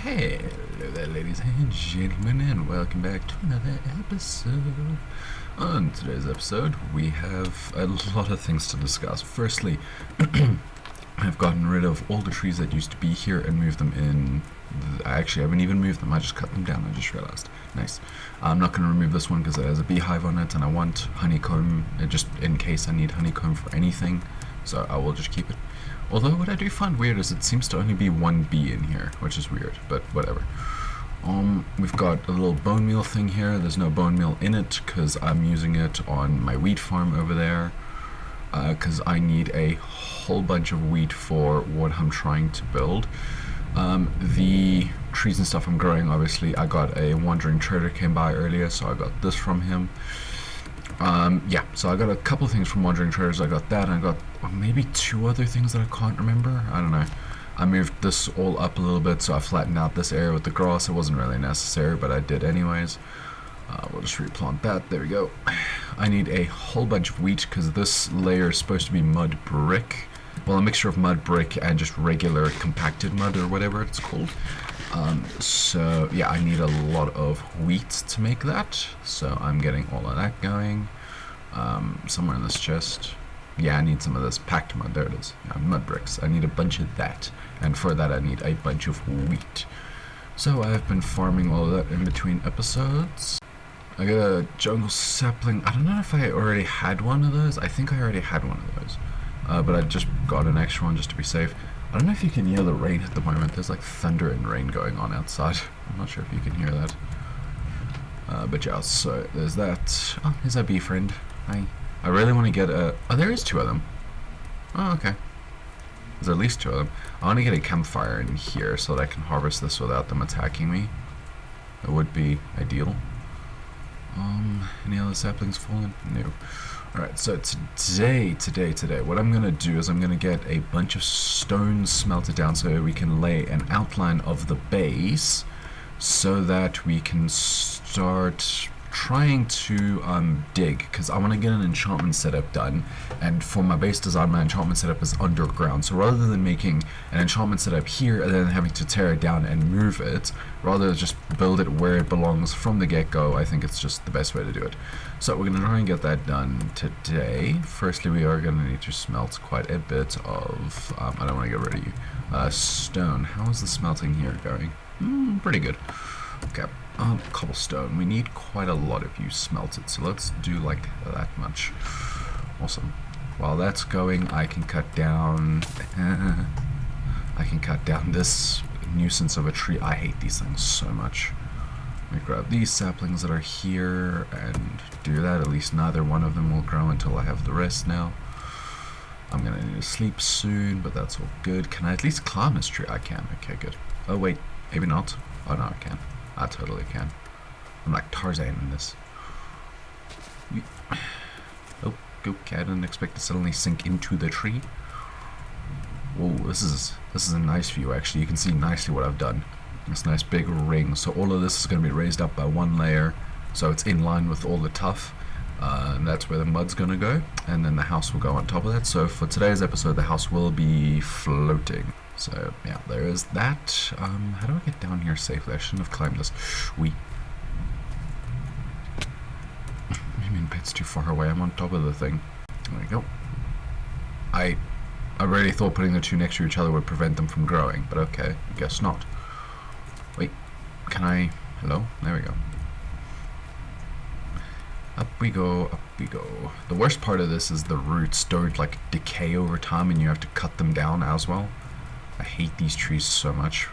Hello there, ladies and gentlemen, and welcome back to another episode. On today's episode, we have a lot of things to discuss. Firstly, I've gotten rid of all the trees that used to be here and moved them in. Actually, I haven't even moved them, I just cut them down, I just realized. Nice. I'm not going to remove this one because it has a beehive on it, and I want honeycomb, just in case I need honeycomb for anything, so I will just keep it. Although what I do find weird is it seems to only be one bee in here, which is weird, but whatever. We've got a little bone meal thing here. There's no bone meal in it because I'm using it on my wheat farm over there, because I need a whole bunch of wheat for what I'm trying to build. The trees and stuff I'm growing, obviously, I got a wandering trader came by earlier, so I got this from him. Yeah, so I got a couple of things from Wandering Traders. I got that, and I got maybe two other things that I can't remember. I don't know. I moved this all up a little bit, so I flattened out this area with the grass. It wasn't really necessary, but I did anyways. We'll just replant that. There we go. I need a whole bunch of wheat, because this layer is supposed to be mud brick. Well, a mixture of mud brick and just regular compacted mud, or whatever it's called. So yeah, I need a lot of wheat to make that, so I'm getting all of that going. Somewhere in this chest. Yeah, I need some of this packed mud. There it is. Yeah, mud bricks. I need a bunch of that, and for that I need a bunch of wheat. So I've been farming all of that in between episodes. I got a jungle sapling. I don't know if I already had one of those. I think I already had one of those, but I just got an extra one just to be safe. I don't know if you can hear the rain at the moment. There's like thunder and rain going on outside. I'm not sure if you can hear that. But yeah, so there's that. Oh, here's our bee friend. Hi. I really want to get a... Oh, there is two of them. Oh, okay. There's at least two of them. I want to get a campfire in here so that I can harvest this without them attacking me. That would be ideal. Any other saplings fallen? No. Alright, so today, what I'm going to do is I'm going to get a bunch of stone smelted down so we can lay an outline of the base so that we can start trying to dig, because I want to get an enchantment setup done, and for my base design, my enchantment setup is underground, so rather than making an enchantment setup here and then having to tear it down and move it, rather just build it where it belongs from the get-go. I think it's just the best way to do it. So we're going to try and get that done today. Firstly, we are going to need to smelt quite a bit of, I don't want to get rid of you, stone. How is the smelting here going? Pretty good. Okay. Cobblestone. We need quite a lot of you smelted, so let's do like that much. Awesome. While that's going, I can cut down this nuisance of a tree. I hate these things so much. Let me grab these saplings that are here and do that. At least neither one of them will grow until I have the rest now. I'm gonna need to sleep soon, but that's all good. Can I at least climb this tree? I can. Okay, good. Oh wait, maybe not. Oh no, I can. I totally can. I'm like Tarzan in this. Oh, okay, I didn't expect to suddenly sink into the tree. Whoa, this is a nice view actually. You can see nicely what I've done. This nice big ring. So all of this is going to be raised up by one layer, so it's in line with all the tuff. And that's where the mud's going to go, and then the house will go on top of that. So for today's episode, the house will be floating. So yeah, there is that. How do I get down here safely? I shouldn't have climbed this. I mean, it's too far away. I'm on top of the thing. There we go. I really thought putting the two next to each other would prevent them from growing, but okay, I guess not. Wait, can I? Hello? There we go. Up we go, up we go. The worst part of this is the roots don't like decay over time, and you have to cut them down as well. I hate these trees so much.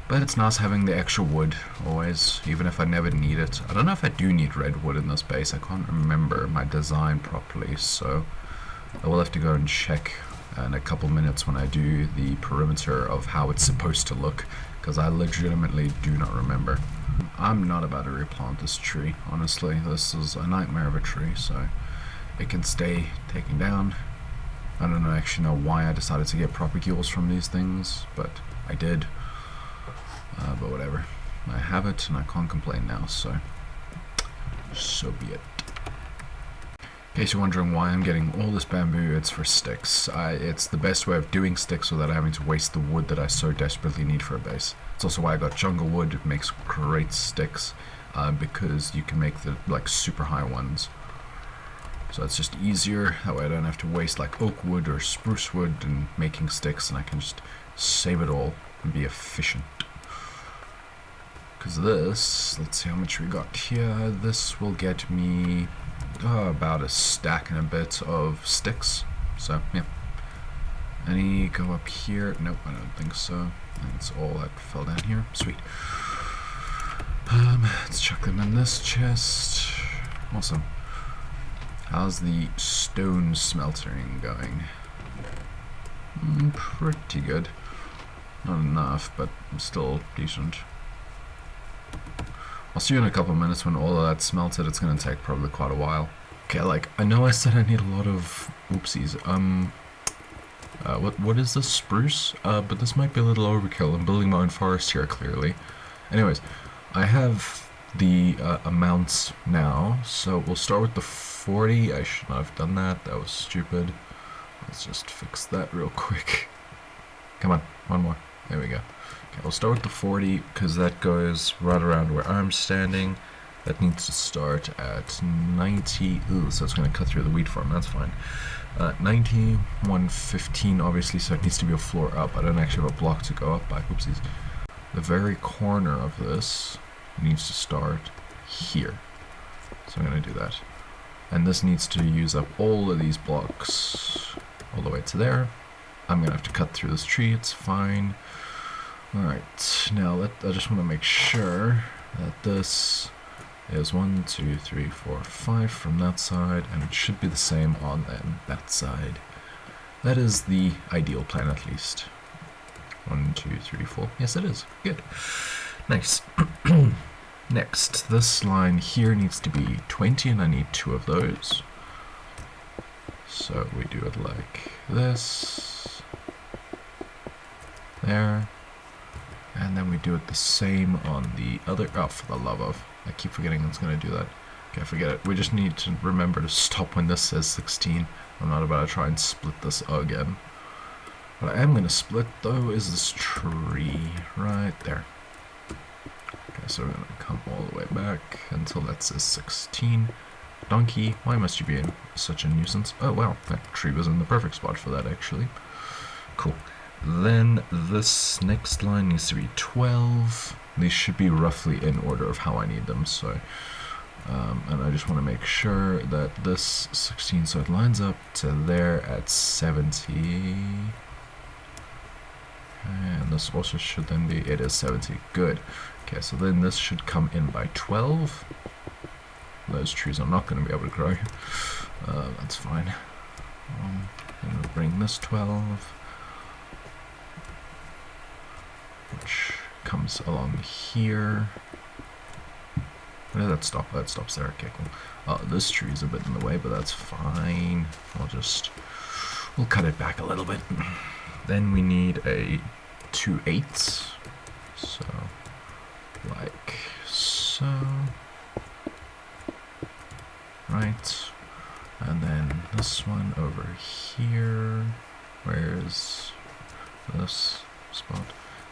But it's nice having the extra wood, always, even if I never need it. I don't know if I do need redwood in this base. I can't remember my design properly, so I will have to go and check in a couple minutes when I do the perimeter of how it's supposed to look, because I legitimately do not remember. I'm not about to replant this tree, honestly. This is a nightmare of a tree, so it can stay taken down. I don't actually know why I decided to get propagules from these things, but I did. But whatever. I have it and I can't complain now, so be it. In case you're wondering why I'm getting all this bamboo, it's for sticks. It's the best way of doing sticks without having to waste the wood that I so desperately need for a base. It's also why I got jungle wood. It makes great sticks because you can make the like super high ones. So it's just easier. That way I don't have to waste like oak wood or spruce wood and making sticks, and I can just save it all and be efficient. Because this, let's see how much we got here. This will get me about a stack and a bit of sticks. So yeah. Any go up here? Nope, I don't think so. That's all that fell down here. Sweet. Let's chuck them in this chest. Awesome. How's the stone smelting going? Pretty good. Not enough, but still decent. I'll see you in a couple of minutes when all of that's smelted. It's going to take probably quite a while. Okay, like, I know I said I need a lot of... Oopsies. What is this? Spruce? But this might be a little overkill. I'm building my own forest here, clearly. Anyways, I have the amounts now, so we'll start with the 40. I should not have done that. That was stupid. Let's just fix that real quick. Come on, one more. There we go. Okay, we'll start with the 40 because that goes right around where I'm standing. That needs to start at 90. Ooh, so it's going to cut through the wheat farm. That's fine. 90, 115, obviously, so it needs to be a floor up. I don't actually have a block to go up by. Oopsies. The very corner of this needs to start here. So I'm going to do that. And this needs to use up all of these blocks all the way to there. I'm going to have to cut through this tree. It's fine. Alright, now I just want to make sure that this is 1, 2, 3, 4, 5 from that side, and it should be the same on that side. That is the ideal plan, at least. 1, 2, 3, 4. Yes, it is. Good. Nice. Next, this line here needs to be 20, and I need 2 of those. So we do it like this. There. And then we do it the same on the other... Oh, for the love of... I keep forgetting it's going to do that. Okay, forget it. We just need to remember to stop when this says 16. I'm not about to try and split this again. What I am going to split, though, is this tree right there. Okay, so we're going to come all the way back until that says 16. Donkey, why must you be in such a nuisance? Oh, wow, that tree was in the perfect spot for that, actually. Cool. Then this next line needs to be 12. These should be roughly in order of how I need them, so and I just want to make sure that this 16, so it lines up to there at 70. And this also should then be, it is 70, good. Okay, so then this should come in by 12. Those trees are not going to be able to grow. That's fine. I'm going to bring this 12. Which comes along here. Where did that stop? That stops there. Okay, cool. This tree is a bit in the way, but that's fine. We'll cut it back a little bit. Then we need a 2 8s. So, like so. Right. And then this one over here. Where's this spot?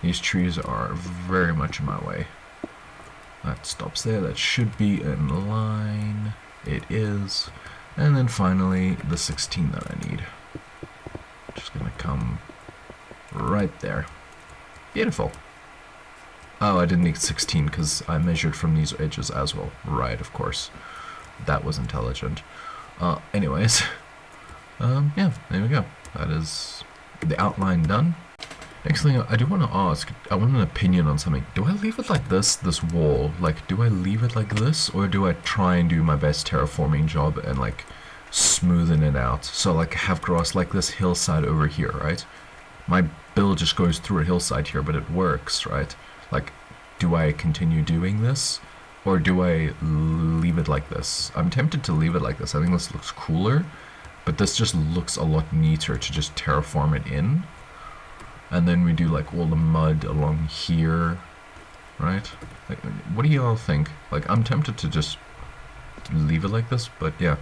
These trees are very much in my way. That stops there. That should be in line. It is. And then finally, the 16 that I need. Just gonna come right there. Beautiful. Oh, I didn't need 16 because I measured from these edges as well. Right, of course. That was intelligent. Anyways. Yeah, there we go. That is the outline done. Next thing I do want to ask, I want an opinion on something. Do I leave it like this wall? Like, do I leave it like this, or do I try and do my best terraforming job and, like, smoothen it out? So, like, have grass like this hillside over here, right? My build just goes through a hillside here, but it works, right? Like, do I continue doing this, or do I leave it like this? I'm tempted to leave it like this. I think this looks cooler, but this just looks a lot neater to just terraform it in. And then we do like all the mud along here, right? Like, what do y'all think? Like, I'm tempted to just leave it like this, but yeah.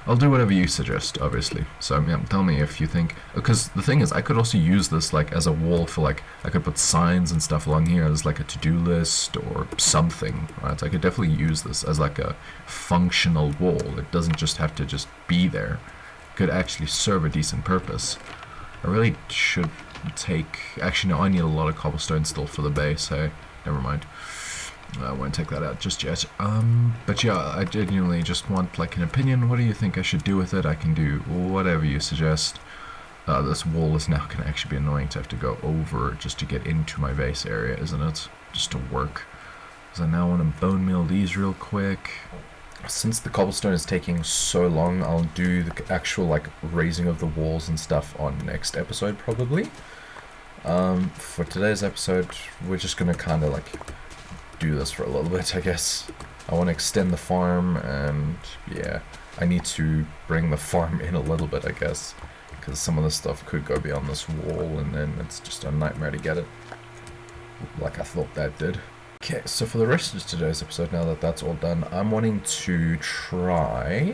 I'll do whatever you suggest, obviously. So yeah, tell me if you think, because the thing is, I could also use this like as a wall for like, I could put signs and stuff along here as like a to-do list or something, right? I could definitely use this as like a functional wall. It doesn't just have to just be there. It could actually serve a decent purpose. I really should actually no, I need a lot of cobblestone still for the base, hey? Never mind. I won't take that out just yet. But yeah, I genuinely just want like an opinion. What do you think I should do with it? I can do whatever you suggest. This wall is now going to actually be annoying to have to go over just to get into my base area, isn't it? Just to work. Because I now want to bone meal these real quick. Since the cobblestone is taking so long, I'll do the actual like raising of the walls and stuff on next episode probably. For today's episode, we're just going to kind of like do this for a little bit, I guess. I want to extend the farm, and yeah, I need to bring the farm in a little bit, I guess, because some of the stuff could go beyond this wall, and then it's just a nightmare to get it, like I thought that did. Okay, so for the rest of today's episode, now that that's all done, I'm wanting to try,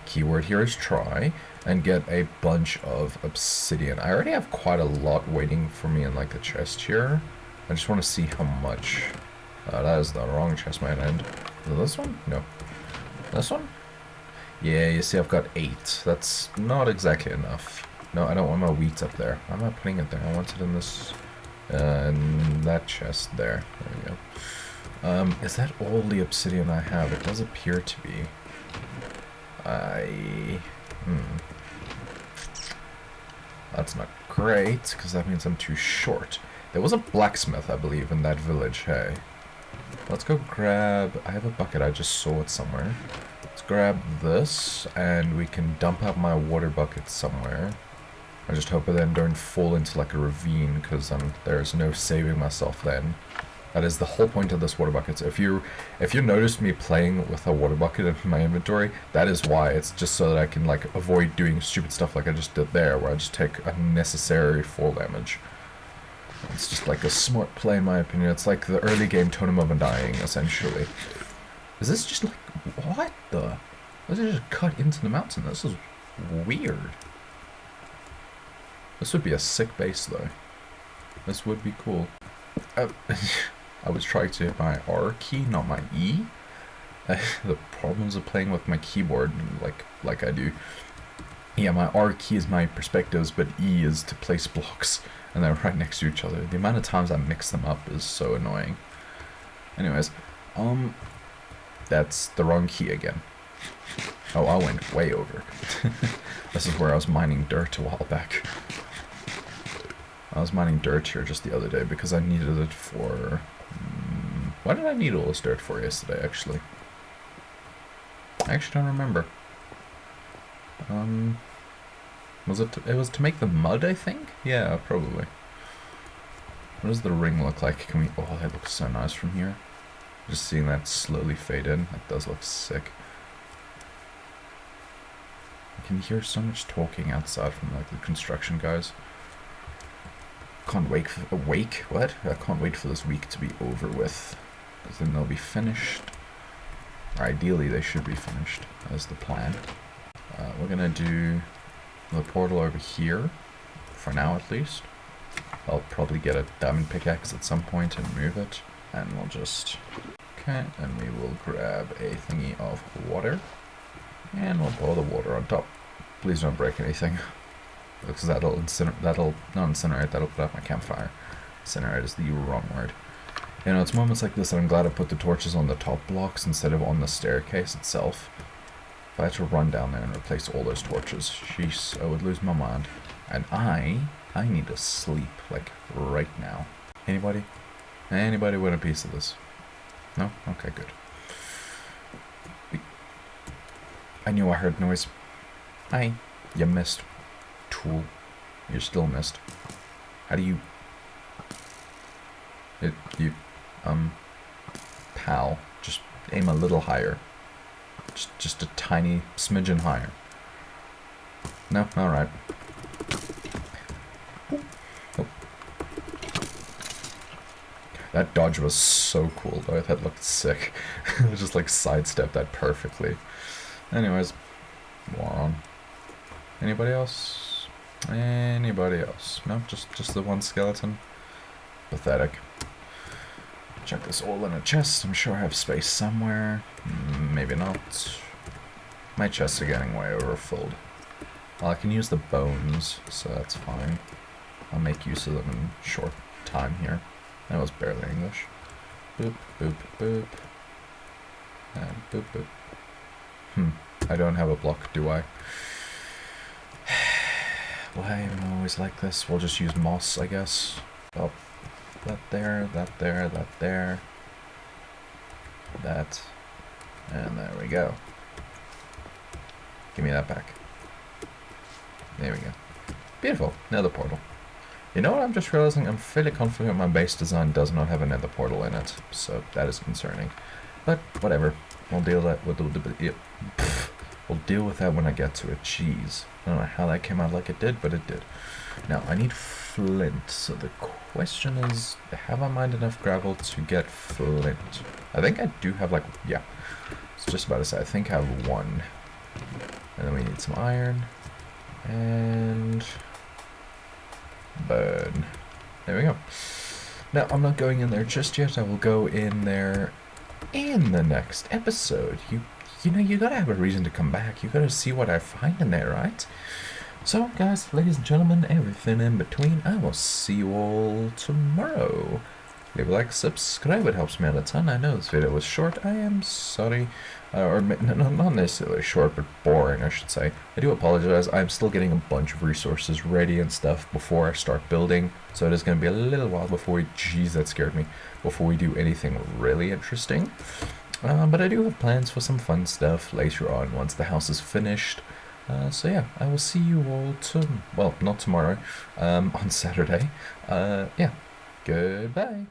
keyword here is try, and get a bunch of obsidian. I already have quite a lot waiting for me in like the chest here. I just want to see how much. That is the wrong chest, my end. Is it this one? No. This one? Yeah, you see I've got 8. That's not exactly enough. No, I don't want my wheat up there. Why am I putting it there? I want it in this, in that chest there. There we go. Is that all the obsidian I have? It does appear to be. That's not great, because that means I'm too short. There was a blacksmith, I believe, in that village, hey. Let's go grab, I have a bucket, I just saw it somewhere. Let's grab this, and we can dump out my water bucket somewhere. I just hope I then don't fall into like a ravine, because there's no saving myself then. That is the whole point of this water bucket. So if you noticed me playing with a water bucket in my inventory, that is why. It's just so that I can like avoid doing stupid stuff like I just did there, where I just take unnecessary fall damage. It's just like a smart play in my opinion. It's like the early game Totem of Undying, essentially. Is this just like, what the? This is just cut into the mountain. This is weird. This would be a sick base though. This would be cool. I was trying to hit my R key, not my E. The problems of playing with my keyboard like I do. Yeah, my R key is my perspectives, but E is to place blocks, and they're right next to each other. The amount of times I mix them up is so annoying. Anyways, that's the wrong key again. Oh, I went way over. This is where I was mining dirt a while back. I was mining dirt here just the other day because I needed it for... Why did I need all this dirt for yesterday, actually? I actually don't remember. It was to make the mud, I think? Yeah, probably. What does the ring look like? Can we... Oh, that looks so nice from here. Just seeing that slowly fade in. That does look sick. I can hear so much talking outside from like the construction guys. Can't wait for what? I can't wait for this week to be over with, because then they'll be finished. Or ideally, they should be finished. That's the plan. We're gonna do the portal over here, for now at least. I'll probably get a diamond pickaxe at some point and move it, and we'll just... Okay, and we will grab a thingy of water, and we'll pour the water on top. Please don't break anything. Because that'll not incinerate, that'll put out my campfire. Incinerate is the wrong word. You know, it's moments like this that I'm glad I put the torches on the top blocks instead of on the staircase itself. If I had to run down there and replace all those torches, jeez, I would lose my mind. And I need to sleep, like, right now. Anybody? Anybody want a piece of this? No? Okay, good. I knew I heard noise. Hi. You missed. Tool. You're still missed. How do you... Pal. Just aim a little higher. Just a tiny smidgen higher. No? Alright. Oh. That dodge was so cool though. That looked sick. Just like sidestepped that perfectly. Anyways. Moron. Anybody else? Anybody else? No, just the one skeleton. Pathetic. Check this all in a chest. I'm sure I have space somewhere. Maybe not. My chests are getting way overfilled. Well, I can use the bones, so that's fine. I'll make use of them in short time here. That was barely English. Boop, boop, boop. And boop, boop. I don't have a block, do I? Why am I always like this? We'll just use moss, I guess. Oh, that there, that there, that there. That. And there we go. Give me that back. There we go. Beautiful. Nether portal. You know what? I'm just realizing I'm fairly confident my base design does not have a nether portal in it. So that is concerning. But whatever. We'll deal that with we'll deal with that when I get to it. Jeez. I don't know how that came out like it did, but it did. Now, I need flint. So the question is, have I mined enough gravel to get flint? I think I do have like, yeah. I was just about to say, I think I have one. And then we need some iron. And burn. There we go. Now, I'm not going in there just yet. I will go in there in the next episode. You know, you gotta have a reason to come back. You gotta see what I find in there, right? So, guys, ladies and gentlemen, everything in between, I will see you all tomorrow. Leave a like, subscribe, it helps me out a ton. I know this video was short, I am sorry. Or not necessarily short, but boring, I should say. I do apologize, I'm still getting a bunch of resources ready and stuff before I start building. So it is going to be a little while before we, jeez, that scared me, before we do anything really interesting. But I do have plans for some fun stuff later on once the house is finished. So yeah, I will see you all well, not tomorrow, on Saturday. Yeah, goodbye.